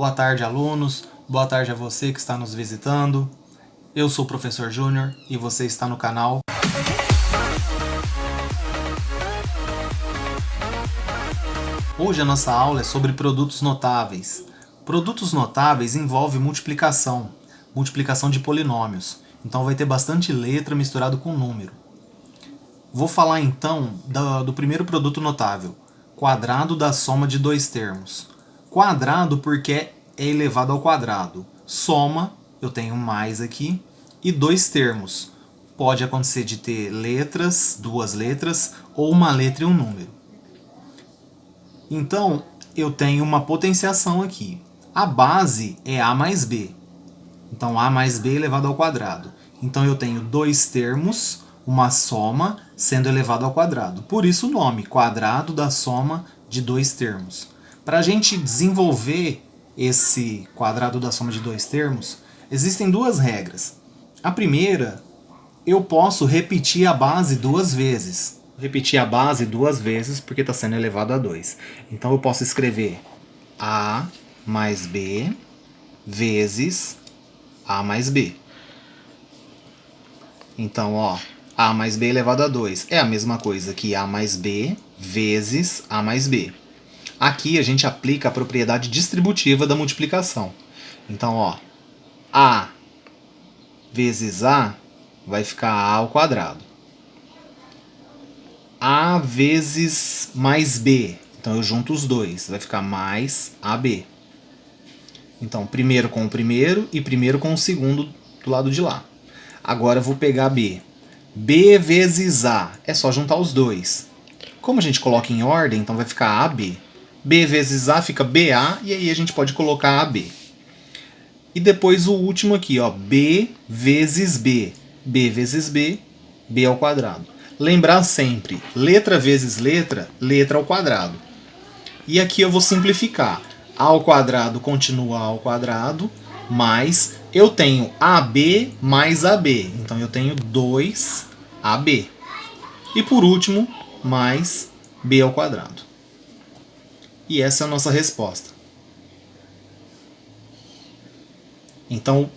Boa tarde, alunos. Boa tarde a você que está nos visitando. Eu sou o Professor Júnior e você está no canal. Hoje a nossa aula é sobre produtos notáveis. Produtos notáveis envolve multiplicação de polinômios. Então vai ter bastante letra misturado com número. Vou falar então do primeiro produto notável, quadrado da soma de dois termos. Quadrado porque é elevado ao quadrado. Soma, eu tenho mais aqui, e dois termos. Pode acontecer de ter letras, duas letras, ou uma letra e um número. Então, eu tenho uma potenciação aqui. A base é A mais B. Então, A mais B elevado ao quadrado. Então, eu tenho dois termos, uma soma sendo elevado ao quadrado. Por isso o nome, quadrado da soma de dois termos. Para a gente desenvolver esse quadrado da soma de dois termos, existem duas regras. A primeira, eu posso repetir a base duas vezes. Repetir a base duas vezes porque está sendo elevado a 2. Então eu posso escrever A mais B vezes A mais B. Então, ó, A mais B elevado a 2 é a mesma coisa que A mais B vezes A mais B. Aqui a gente aplica a propriedade distributiva da multiplicação. Então, ó, A vezes A vai ficar A ao quadrado. A vezes mais B. Então eu junto os dois. Vai ficar mais AB. Então, primeiro com o primeiro e primeiro com o segundo do lado de lá. Agora eu vou pegar B. B vezes A. É só juntar os dois. Como a gente coloca em ordem, então vai ficar AB. B vezes A fica BA e aí a gente pode colocar AB. E depois o último aqui, ó, B vezes B. B vezes B, B ao quadrado. Lembrar sempre, letra vezes letra, letra ao quadrado. E aqui eu vou simplificar. A ao quadrado continua A ao quadrado, mais eu tenho AB mais AB. Então eu tenho 2AB. E por último, mais B ao quadrado. E essa é a nossa resposta. Então,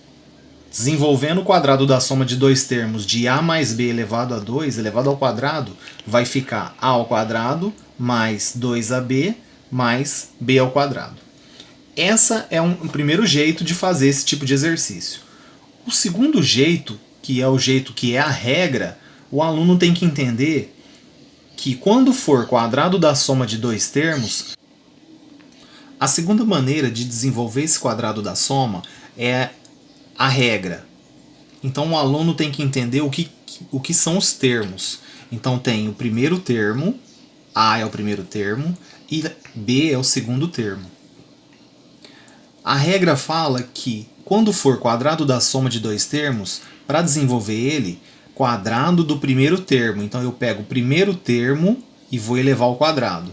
desenvolvendo o quadrado da soma de dois termos de A mais B elevado a 2, elevado ao quadrado, vai ficar A ao quadrado mais 2AB mais B ao quadrado. Essa é um primeiro jeito de fazer esse tipo de exercício. O segundo jeito, que é o jeito que é a regra, o aluno tem que entender que quando for quadrado da soma de dois termos, a segunda maneira de desenvolver esse quadrado da soma é a regra. Então o aluno tem que entender o que são os termos. Então tem o primeiro termo, A é o primeiro termo, e B é o segundo termo. A regra fala que quando for quadrado da soma de dois termos, para desenvolver ele, quadrado do primeiro termo. Então eu pego o primeiro termo e vou elevar ao quadrado.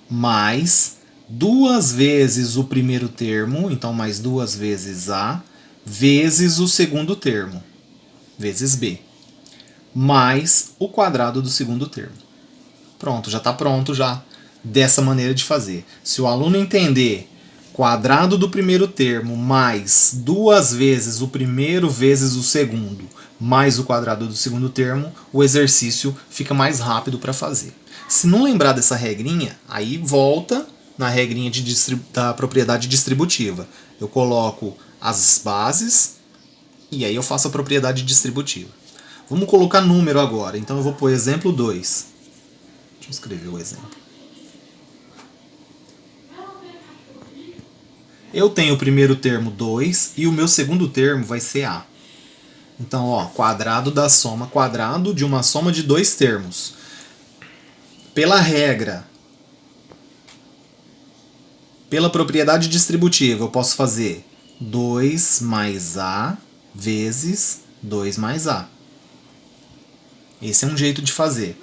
Mais duas vezes o primeiro termo, então mais duas vezes A, vezes o segundo termo, vezes B, mais o quadrado do segundo termo. Pronto, já está pronto já dessa maneira de fazer. Se o aluno entender quadrado do primeiro termo mais duas vezes o primeiro vezes o segundo, mais o quadrado do segundo termo, o exercício fica mais rápido para fazer. Se não lembrar dessa regrinha, aí volta na regrinha da propriedade distributiva. Eu coloco as bases e aí eu faço a propriedade distributiva. Vamos colocar número agora. Então eu vou pôr exemplo 2. Deixa eu escrever o exemplo. Eu tenho o primeiro termo 2 e o meu segundo termo vai ser A. Então, ó, quadrado da soma, quadrado de uma soma de dois termos. Pela regra, pela propriedade distributiva, eu posso fazer 2 mais A vezes 2 mais A. Esse é um jeito de fazer.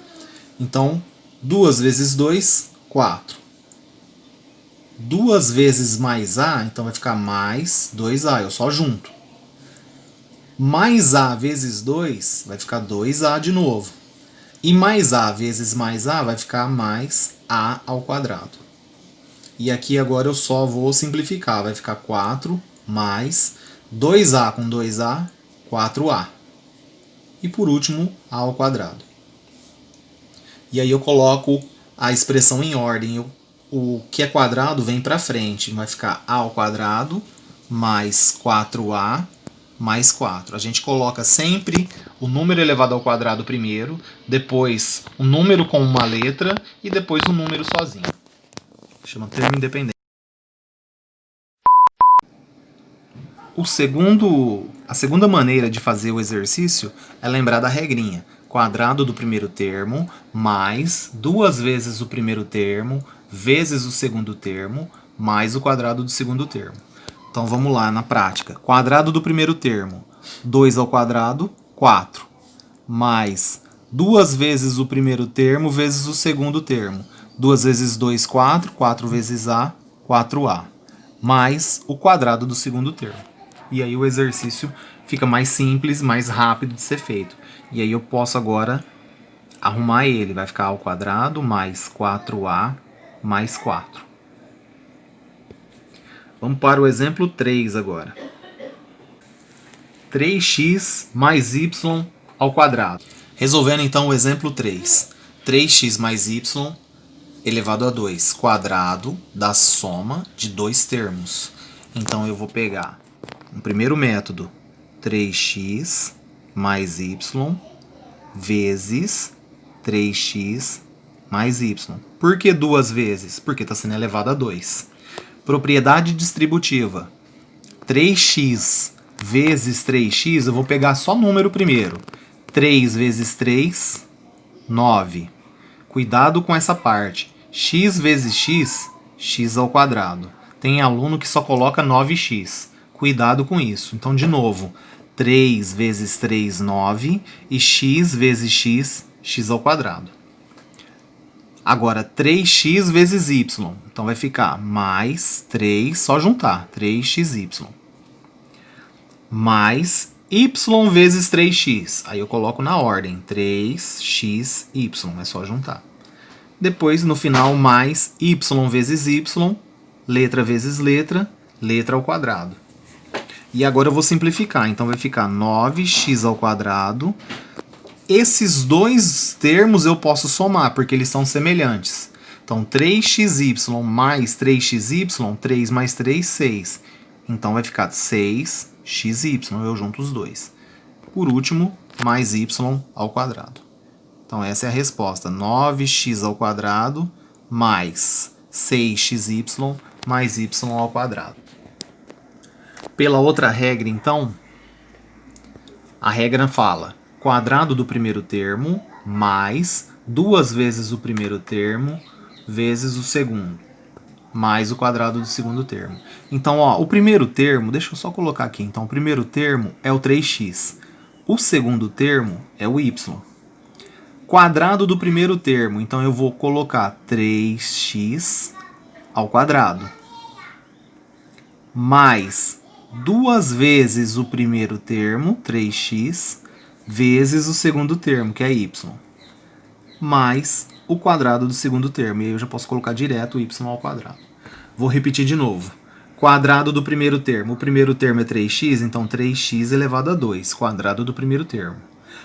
Então, 2 vezes 2, 4. 2 vezes mais A, então vai ficar mais 2A, eu só junto. Mais A vezes 2 vai ficar 2A de novo. E mais A vezes mais A vai ficar mais A ao quadrado. E aqui agora eu só vou simplificar. Vai ficar 4 mais 2a com 2a, 4a. E por último, a ao quadrado. E aí eu coloco a expressão em ordem. O que é quadrado vem para frente. Vai ficar a ao quadrado mais 4a mais 4. A gente coloca sempre o número elevado ao quadrado primeiro, depois o número com uma letra e depois o número sozinho. Chama termo independente. A segunda maneira de fazer o exercício é lembrar da regrinha. Quadrado do primeiro termo mais 2 vezes o primeiro termo vezes o segundo termo mais o quadrado do segundo termo. Então vamos lá na prática. Quadrado do primeiro termo, 2 ao quadrado, 4. Mais 2 vezes o primeiro termo vezes o segundo termo. 2 vezes 2, 4. 4 vezes a, 4a. Mais o quadrado do segundo termo. E aí o exercício fica mais simples, mais rápido de ser feito. E aí eu posso agora arrumar ele. Vai ficar a ao quadrado mais 4a mais 4. Vamos para o exemplo 3 agora. 3x mais y ao quadrado. Resolvendo então o exemplo 3. 3x mais y elevado a 2 quadrado da soma de dois termos. Então eu vou pegar no primeiro método 3x mais y vezes 3x mais y. Por que duas vezes? Porque está sendo elevado a 2. Propriedade distributiva. 3x vezes 3x, eu vou pegar só número primeiro. 3 vezes 3, 9. Cuidado com essa parte. X vezes x, x ao quadrado. Tem aluno que só coloca 9x. Cuidado com isso. Então, de novo, 3 vezes 3, 9. E x vezes x, x ao quadrado. Agora, 3x vezes y. Então, vai ficar mais 3, só juntar, 3xy. Mais y vezes 3x. Aí eu coloco na ordem, 3xy. É só juntar. Depois, no final, mais y vezes y, letra vezes letra, letra ao quadrado. E agora eu vou simplificar. Então, vai ficar 9x ao quadrado. Esses dois termos eu posso somar, porque eles são semelhantes. Então, 3xy mais 3xy, 3 mais 3, 6. Então, vai ficar 6xy, eu junto os dois. Por último, mais y ao quadrado. Então, essa é a resposta. 9x ao quadrado mais 6xy mais y ao quadrado. Pela outra regra, então, a regra fala quadrado do primeiro termo mais 2 vezes o primeiro termo vezes o segundo, mais o quadrado do segundo termo. Então, ó, o primeiro termo, deixa eu só colocar aqui. Então, o primeiro termo é o 3x. O segundo termo é o y. Quadrado do primeiro termo, então eu vou colocar 3x ao quadrado. Mais 2 vezes o primeiro termo, 3x, vezes o segundo termo, que é y. Mais o quadrado do segundo termo. E aí eu já posso colocar direto y ao quadrado. Vou repetir de novo. Quadrado do primeiro termo. O primeiro termo é 3x, então 3x elevado a 2. Quadrado do primeiro termo.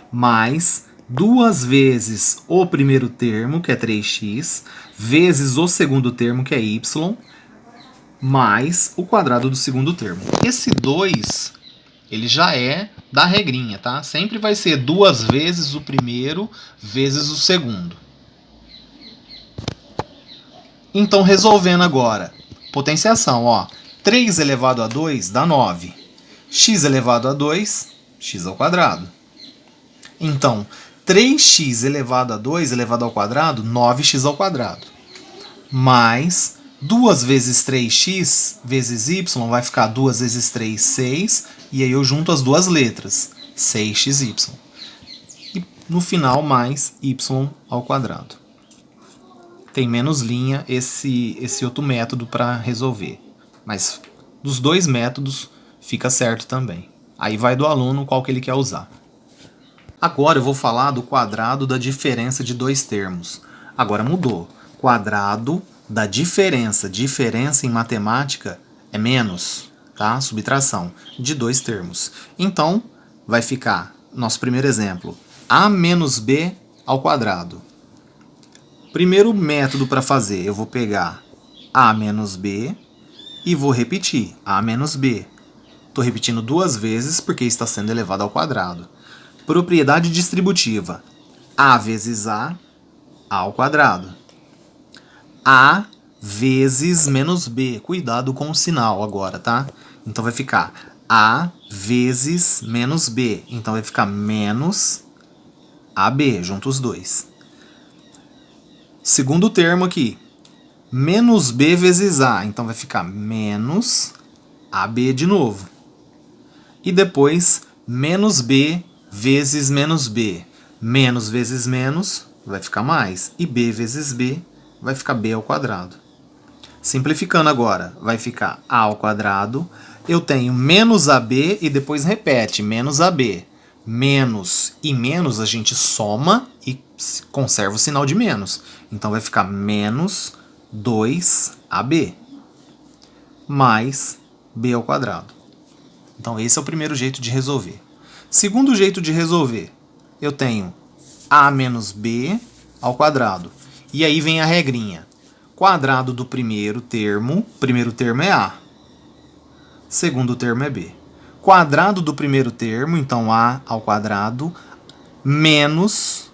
Mais 2 vezes o primeiro termo, que é 3x, vezes o segundo termo, que é y, mais o quadrado do segundo termo. Esse 2, ele já é da regrinha, tá? Sempre vai ser 2 vezes o primeiro vezes o segundo. Então, resolvendo agora, potenciação, ó. 3 elevado a 2 dá 9. X elevado a 2, x ao quadrado. Então, 3x elevado a 2 elevado ao quadrado, 9x ao quadrado. Mais 2 vezes 3x vezes y vai ficar 2 vezes 3, 6. E aí eu junto as duas letras, 6xy. E no final, mais y ao quadrado. Tem menos linha esse outro método para resolver. Mas dos dois métodos fica certo também. Aí vai do aluno qual que ele quer usar. Agora eu vou falar do quadrado da diferença de dois termos. Agora mudou. Quadrado da diferença. Diferença em matemática é menos, tá? Subtração de dois termos. Então, vai ficar, nosso primeiro exemplo, a menos b ao quadrado. Primeiro método para fazer, eu vou pegar a menos b e vou repetir a menos b. Estou repetindo duas vezes porque está sendo elevado ao quadrado. Propriedade distributiva. A vezes a ao quadrado. A vezes menos b. Cuidado com o sinal agora, tá? Então vai ficar a vezes menos b. Então vai ficar menos ab, junto os dois. Segundo termo aqui, menos b vezes a. Então vai ficar menos ab de novo. E depois, menos b vezes menos b. Menos vezes menos vai ficar mais. E b vezes b vai ficar b ao quadrado. Simplificando agora, vai ficar a ao quadrado. Eu tenho menos ab e depois repete, menos ab. Menos e menos a gente soma e conserva o sinal de menos. Então vai ficar menos 2ab mais b ao quadrado. Então esse é o primeiro jeito de resolver. Segundo jeito de resolver, eu tenho a menos b ao quadrado. E aí vem a regrinha. Quadrado do primeiro termo é a. Segundo termo é b. Quadrado do primeiro termo, então a ao quadrado, menos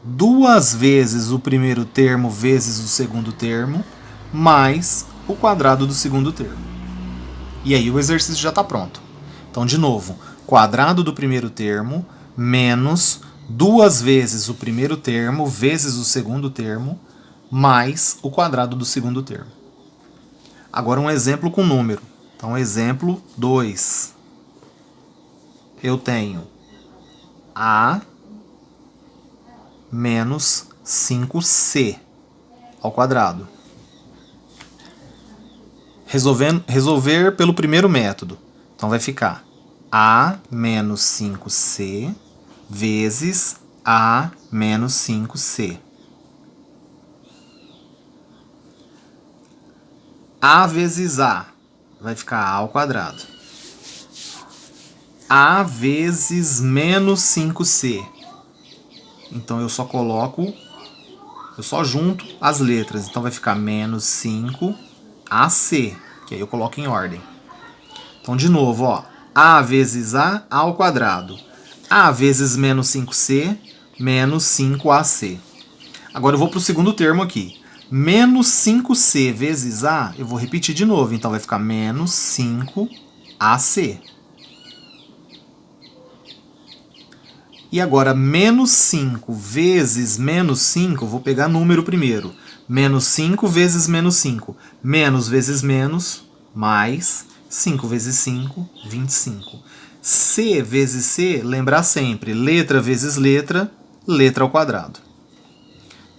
duas vezes o primeiro termo vezes o segundo termo, mais o quadrado do segundo termo. E aí o exercício já está pronto. Então, de novo, quadrado do primeiro termo menos duas vezes o primeiro termo vezes o segundo termo, mais o quadrado do segundo termo. Agora um exemplo com número. Então, exemplo 2. Eu tenho a menos 5c ao quadrado. Resolver pelo primeiro método. Então vai ficar a menos 5c vezes a menos 5c. A vezes a vai ficar a ao quadrado. A vezes menos 5c. Então eu só junto as letras. Então vai ficar menos 5ac, que aí eu coloco em ordem. Então, de novo, ó, a vezes a ao quadrado. A vezes menos 5c, menos 5ac. Agora eu vou para o segundo termo aqui. Menos 5c vezes a, eu vou repetir de novo. Então vai ficar menos 5ac. E agora, menos 5 vezes menos 5, eu vou pegar número primeiro. Menos 5 vezes menos 5. Menos vezes menos, mais 5 vezes 5, 25. C vezes C, lembrar sempre, letra vezes letra, letra ao quadrado.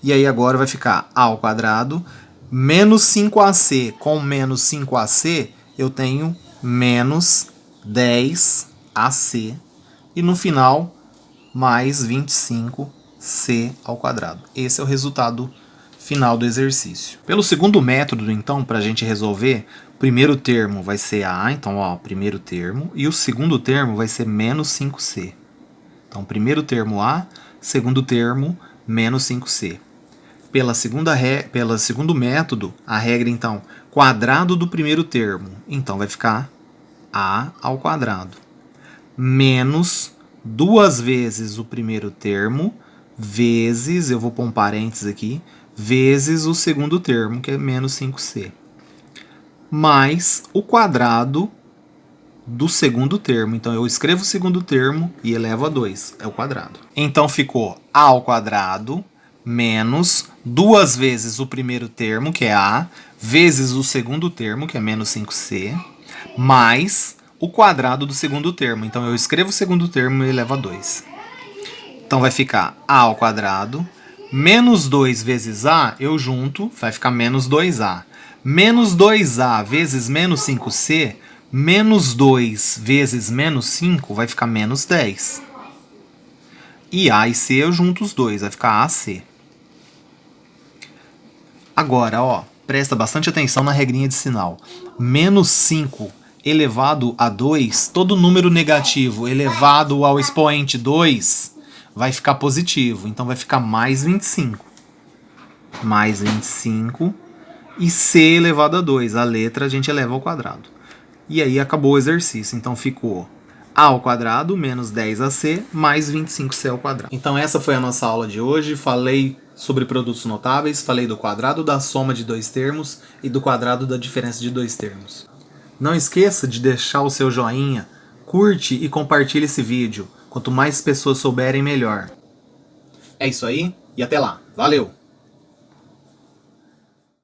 E aí agora vai ficar a ao quadrado, menos 5ac com menos 5ac, eu tenho menos 10ac. E no final, mais 25c ao quadrado. Esse é o resultado final do exercício. Pelo segundo método, então, para a gente resolver, o primeiro termo vai ser a, então, ó, primeiro termo, e o segundo termo vai ser menos 5c. Então, primeiro termo a, segundo termo, menos 5c. Pelo segundo método, a regra, então, quadrado do primeiro termo. Então, vai ficar a ao quadrado. Menos duas vezes o primeiro termo, vezes, eu vou pôr um parênteses aqui, vezes o segundo termo, que é menos 5c. Mais o quadrado do segundo termo. Então, eu escrevo o segundo termo e elevo a 2. É o quadrado. Então, ficou a ao quadrado menos duas vezes o primeiro termo, que é a, vezes o segundo termo, que é menos 5c, mais o quadrado do segundo termo. Então, eu escrevo o segundo termo e elevo a 2. Então, vai ficar a ao quadrado menos 2 vezes a, eu junto, vai ficar menos 2a. Menos 2a vezes menos 5c, menos 2 vezes menos 5 vai ficar menos 10. E a e c eu junto os dois, vai ficar ac. Agora, ó, Presta bastante atenção na regrinha de sinal. Menos 5 elevado a 2, todo número negativo elevado ao expoente 2 vai ficar positivo. Então vai ficar mais 25. Mais 25 e c elevado a 2. A letra a gente eleva ao quadrado. E aí acabou o exercício. Então ficou a ao quadrado menos 10ac mais 25c ao quadrado. Então essa foi a nossa aula de hoje. Falei sobre produtos notáveis, falei do quadrado da soma de dois termos e do quadrado da diferença de dois termos. Não esqueça de deixar o seu joinha, curte e compartilhe esse vídeo. Quanto mais pessoas souberem, melhor. É isso aí e até lá. Valeu!